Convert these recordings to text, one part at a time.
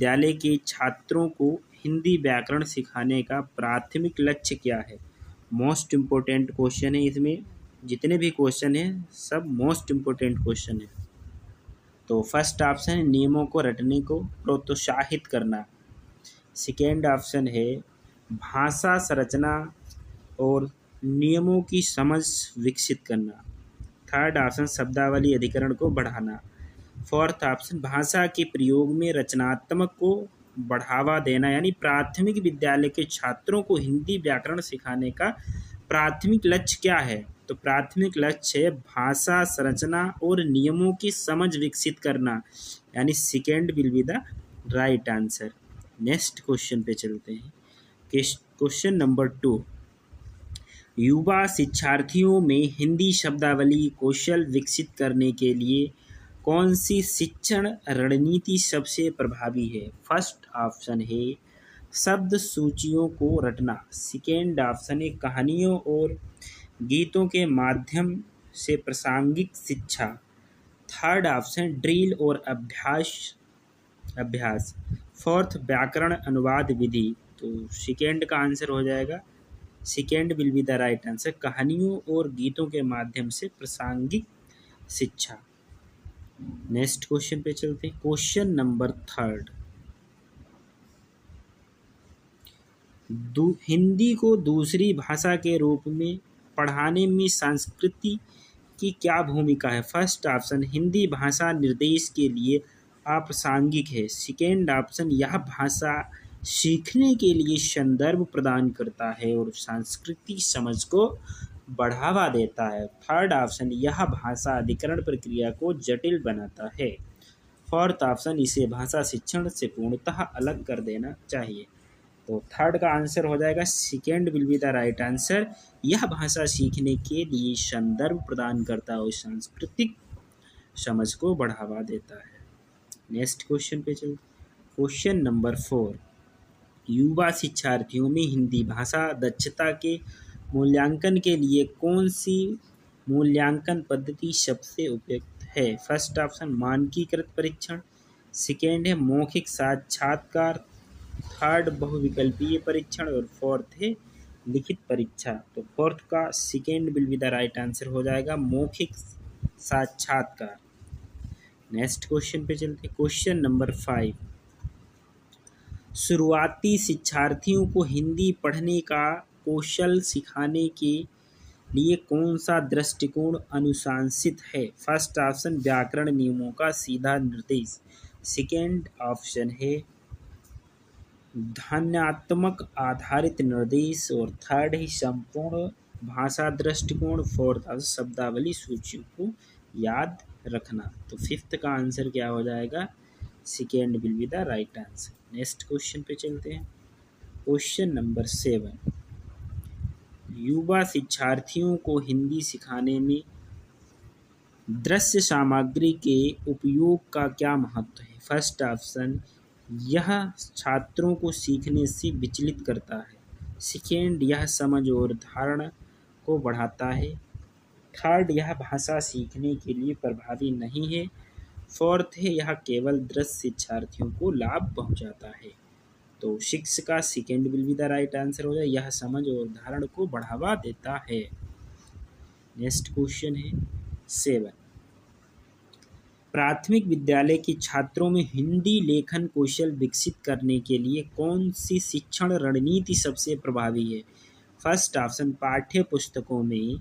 विद्यालय के छात्रों को हिंदी व्याकरण सिखाने का प्राथमिक लक्ष्य क्या है? मोस्ट इम्पोर्टेंट क्वेश्चन है। इसमें जितने भी क्वेश्चन हैं सब मोस्ट इम्पोर्टेंट क्वेश्चन है। तो फर्स्ट ऑप्शन है नियमों को रटने को प्रोत्साहित करना। सेकेंड ऑप्शन है भाषा संरचना और नियमों की समझ विकसित करना। थर्ड ऑप्शन शब्दावली अधिकरण को बढ़ाना। फोर्थ ऑप्शन भाषा के प्रयोग में रचनात्मक को बढ़ावा देना। यानी प्राथमिक विद्यालय के छात्रों को हिंदी व्याकरण सिखाने का प्राथमिक लक्ष्य क्या है? तो प्राथमिक लक्ष्य है भाषा संरचना और नियमों की समझ विकसित करना। यानी second will be the right answer. Next question पे चलते हैं। क्वेश्चन नंबर 2, युवा शिक्षार्थियों में हिंदी शब्दावली कौशल विकसित करने के लिए कौन सी शिक्षण रणनीति सबसे प्रभावी है? फर्स्ट ऑप्शन है शब्द सूचियों को रटना। सेकेंड ऑप्शन है कहानियों और गीतों के माध्यम से प्रासंगिक शिक्षा। थर्ड ऑप्शन ड्रिल और अभ्यास। फोर्थ व्याकरण अनुवाद विधि। तो सेकेंड का आंसर हो जाएगा, second will be the right answer, कहानियों और गीतों के माध्यम से प्रासंगिक शिक्षा। नेक्स्ट क्वेश्चन पे चलते हैं। क्वेश्चन नंबर 3, हिंदी को दूसरी भाषा के रूप में पढ़ाने में संस्कृति की क्या भूमिका है? फर्स्ट ऑप्शन हिंदी भाषा निर्देश के लिए अप्रासंगिक है। सेकेंड ऑप्शन यह भाषा सीखने के लिए संदर्भ प्रदान करता है और सांस्कृतिक समझ को बढ़ावा देता है। थर्ड ऑप्शन यह भाषा अधिकरण प्रक्रिया को जटिल बनाता है। फोर्थ ऑप्शन इसे भाषा शिक्षण से पूर्णतः अलग कर देना चाहिए। तो थर्ड का आंसर हो जाएगा, second will be the right answer, यह भाषा सीखने के लिए संदर्भ प्रदान करता है और सांस्कृतिक समझ को बढ़ावा देता है। नेक्स्ट क्वेश्चन पे चलते। क्वेश्चन नंबर 4, युवा शिक्षार्थियों में हिंदी भाषा दक्षता के मूल्यांकन के लिए कौन सी मूल्यांकन पद्धति सबसे उपयुक्त है? फर्स्ट ऑप्शन मानकीकृत परीक्षण। सेकेंड है मौखिक साक्षात्कार। थर्ड बहुविकल्पीय परीक्षण और फोर्थ है लिखित परीक्षा। तो फोर्थ का second will be the right answer हो जाएगा, मौखिक साक्षात्कार। नेक्स्ट क्वेश्चन पे चलते हैं। क्वेश्चन नंबर 5, शुरुआती शिक्षार्थियों को हिंदी पढ़ने का कौशल सिखाने के लिए कौन सा दृष्टिकोण अनुशंसित है? फर्स्ट ऑप्शन व्याकरण नियमों का सीधा निर्देश। सेकेंड ऑप्शन है ध्वन्यात्मक आधारित निर्देश और थर्ड है संपूर्ण भाषा दृष्टिकोण। फोर्थ शब्दावली सूचियों को याद रखना। तो फिफ्थ का आंसर क्या हो जाएगा, second will be the right answer. Next question पे चलते हैं। क्वेश्चन नंबर 7, युवा शिक्षार्थियों को हिंदी सिखाने में दृश्य सामग्री के उपयोग का क्या महत्व है? फर्स्ट ऑप्शन यह छात्रों को सीखने से विचलित करता है। सेकेंड यह समझ और धारणा को बढ़ाता है। थर्ड यह भाषा सीखने के लिए प्रभावी नहीं है। फोर्थ है यह केवल दृश्य शिक्षार्थियों को लाभ पहुंचाता है। तो 6 का second will be the right answer हो जाए, यह समझ और धारणा को बढ़ावा देता है। नेक्स्ट क्वेश्चन है 7, प्राथमिक विद्यालय के छात्रों में हिंदी लेखन कौशल विकसित करने के लिए कौन सी शिक्षण रणनीति सबसे प्रभावी है? फर्स्ट ऑप्शन पाठ्य पुस्तकों में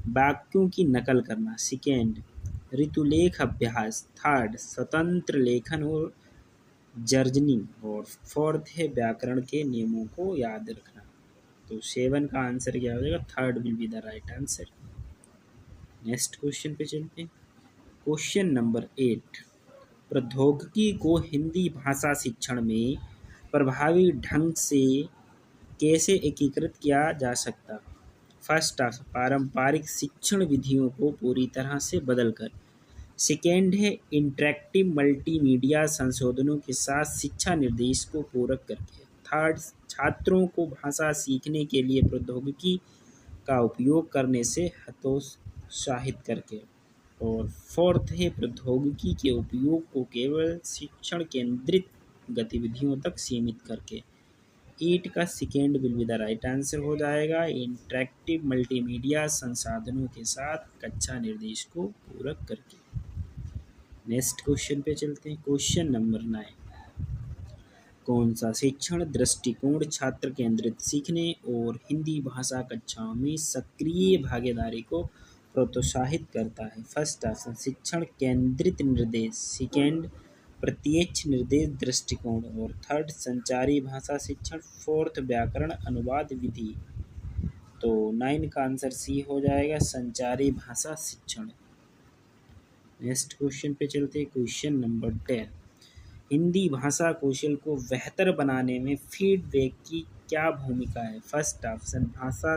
वाक्यों की नकल करना। सेकेंड ऋतुलेख अभ्यास। थर्ड स्वतंत्र लेखन और जर्जनिंग। और फोर्थ है व्याकरण के नियमों को याद रखना। तो 7 का आंसर क्या हो जाएगा, third will be the right answer. Next question पे चलते हैं। क्वेश्चन नंबर 8, प्रौद्योगिकी को हिंदी भाषा शिक्षण में प्रभावी ढंग से कैसे एकीकृत किया जा सकता? फर्स्ट पारंपरिक शिक्षण विधियों को पूरी तरह से बदलकर। सेकेंड है इंटरैक्टिव मल्टीमीडिया संशोधनों के साथ शिक्षा निर्देश को पूरक करके। थर्ड छात्रों को भाषा सीखने के लिए प्रौद्योगिकी का उपयोग करने से हतोत्साहित करके। और फोर्थ है प्रौद्योगिकी के उपयोग को केवल शिक्षण केंद्रित गतिविधियों तक सीमित करके। 8 का second will be the right answer हो जाएगा। इंटरेक्टिव मल्टीमीडिया संसाधनों के साथ कक्षा निर्देश को पूरक करके। नेक्स्ट क्वेश्चन पे चलते हैं। क्वेश्चन नंबर 9, कौन सा शिक्षण दृष्टिकोण छात्र केंद्रित सीखने और हिंदी भाषा कक्षाओं में सक्रिय भागीदारी को प्रोत्साहित करता है? फर्स्ट ऑप्शन शिक्षण केंद्रित निर्देश, सेकेंड प्रत्यक्ष निर्देश दृष्टिकोण और थर्ड संचारी भाषा शिक्षण, फोर्थ व्याकरण अनुवाद विधि। तो 9 का आंसर सी हो जाएगा, संचारी भाषा शिक्षण। नेक्स्ट क्वेश्चन पे चलते हैं। क्वेश्चन नंबर 10, हिंदी भाषा कौशल को बेहतर बनाने में फीडबैक की क्या भूमिका है? फर्स्ट ऑप्शन भाषा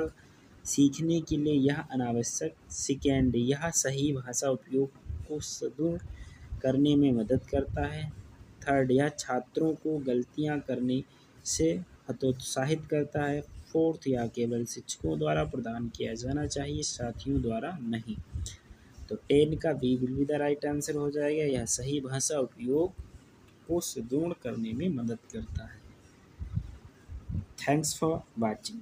सीखने के लिए यह अनावश्यक, सेकेंड यह सही भाषा उपयोग को सुदृढ़ करने में मदद करता है, थर्ड यह छात्रों को गलतियां करने से हतोत्साहित करता है, फोर्थ यह केवल शिक्षकों द्वारा प्रदान किया जाना चाहिए, साथियों द्वारा नहीं। तो 10 का B will be the right answer हो जाएगा। यह सही भाषा उपयोग को सुदृढ़ करने में मदद करता है। Thanks for watching.